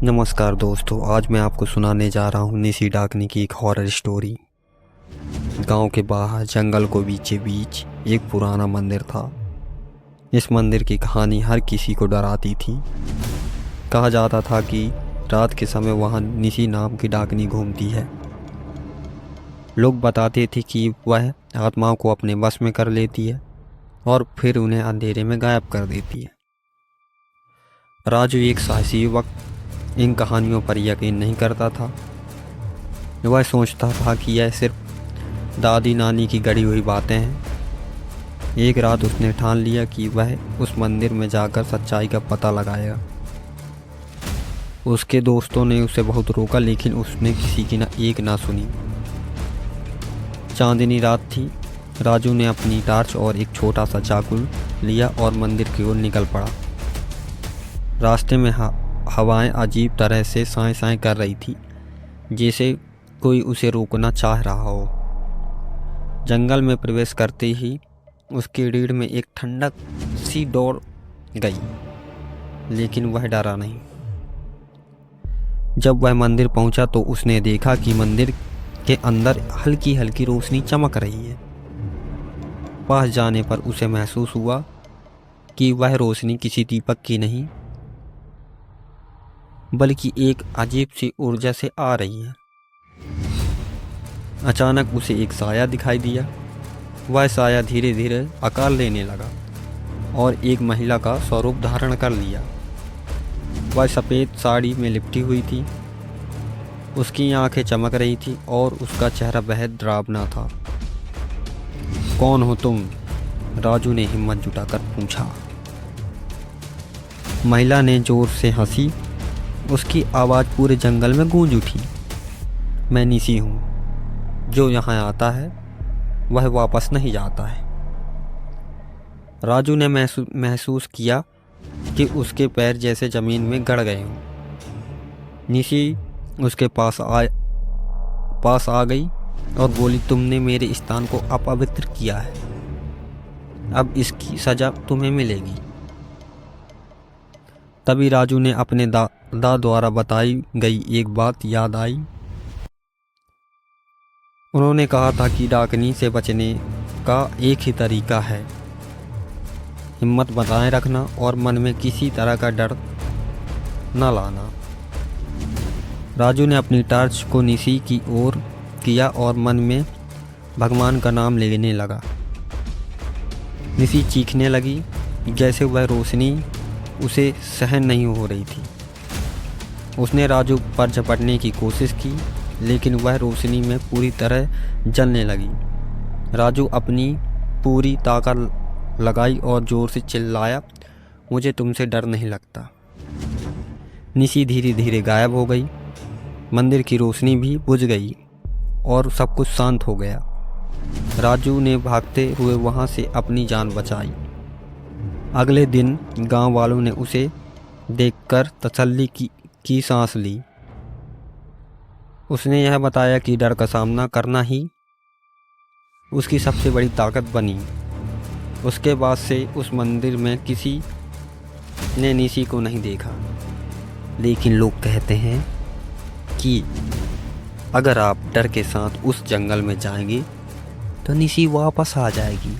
नमस्कार दोस्तों, आज मैं आपको सुनाने जा रहा हूँ निसी डाकनी की एक हॉरर स्टोरी। गांव के बाहर जंगल को बीचे बीच एक पुराना मंदिर था। इस मंदिर की कहानी हर किसी को डराती थी। कहा जाता था कि रात के समय वहाँ निसी नाम की डाकनी घूमती है। लोग बताते थे कि वह आत्माओं को अपने बस में कर लेती है और फिर उन्हें अंधेरे में गायब कर देती है। राजू एक साहसी युवक इन कहानियों पर यकीन नहीं करता था। वह सोचता था कि यह सिर्फ दादी नानी की गढ़ी हुई बातें हैं। एक रात उसने ठान लिया कि वह उस मंदिर में जाकर सच्चाई का पता लगाएगा। उसके दोस्तों ने उसे बहुत रोका, लेकिन उसने किसी की एक ना सुनी। चांदनी रात थी। राजू ने अपनी टार्च और एक छोटा सा चाकू लिया और मंदिर की ओर निकल पड़ा। रास्ते में हवाएं अजीब तरह से साएं साएं कर रही थी, जैसे कोई उसे रोकना चाह रहा हो। जंगल में प्रवेश करते ही उसकी रीढ़ में एक ठंडक सी दौड़ गई, लेकिन वह डरा नहीं। जब वह मंदिर पहुंचा तो उसने देखा कि मंदिर के अंदर हल्की हल्की रोशनी चमक रही है। पास जाने पर उसे महसूस हुआ कि वह रोशनी किसी दीपक की नहीं, बल्कि एक अजीब सी ऊर्जा से आ रही है। अचानक उसे एक साया दिखाई दिया। वह साया धीरे धीरे आकार लेने लगा और एक महिला का स्वरूप धारण कर लिया। वह सफ़ेद साड़ी में लिपटी हुई थी। उसकी आंखें चमक रही थी और उसका चेहरा बेहद डरावना था। कौन हो तुम? राजू ने हिम्मत जुटाकर पूछा। महिला ने जोर से हंसी। उसकी आवाज़ पूरे जंगल में गूंज उठी। मैं निसी हूँ। जो यहाँ आता है वह वापस नहीं जाता है। राजू ने महसूस किया कि उसके पैर जैसे ज़मीन में गड़ गए हों। निसी उसके पास आ गई और बोली, तुमने मेरे स्थान को अपवित्र किया है। अब इसकी सज़ा तुम्हें मिलेगी। तभी राजू ने अपने दादा द्वारा बताई गई एक बात याद आई। उन्होंने कहा था कि डाकनी से बचने का एक ही तरीका है, हिम्मत बनाए रखना और मन में किसी तरह का डर न लाना। राजू ने अपनी टार्च को निसी की ओर किया और मन में भगवान का नाम लेने लगा। निसी चीखने लगी, जैसे वह रोशनी उसे सहन नहीं हो रही थी। उसने राजू पर झपटने की कोशिश की, लेकिन वह रोशनी में पूरी तरह जलने लगी। राजू अपनी पूरी ताकत लगाई और ज़ोर से चिल्लाया, मुझे तुमसे डर नहीं लगता। निसी धीरे धीरे गायब हो गई। मंदिर की रोशनी भी बुझ गई और सब कुछ शांत हो गया। राजू ने भागते हुए वहाँ से अपनी जान बचाई। अगले दिन गांव वालों ने उसे देखकर तसल्ली की सांस ली। उसने यह बताया कि डर का सामना करना ही उसकी सबसे बड़ी ताकत बनी। उसके बाद से उस मंदिर में किसी ने निसी को नहीं देखा, लेकिन लोग कहते हैं कि अगर आप डर के साथ उस जंगल में जाएंगे तो निसी वापस आ जाएगी।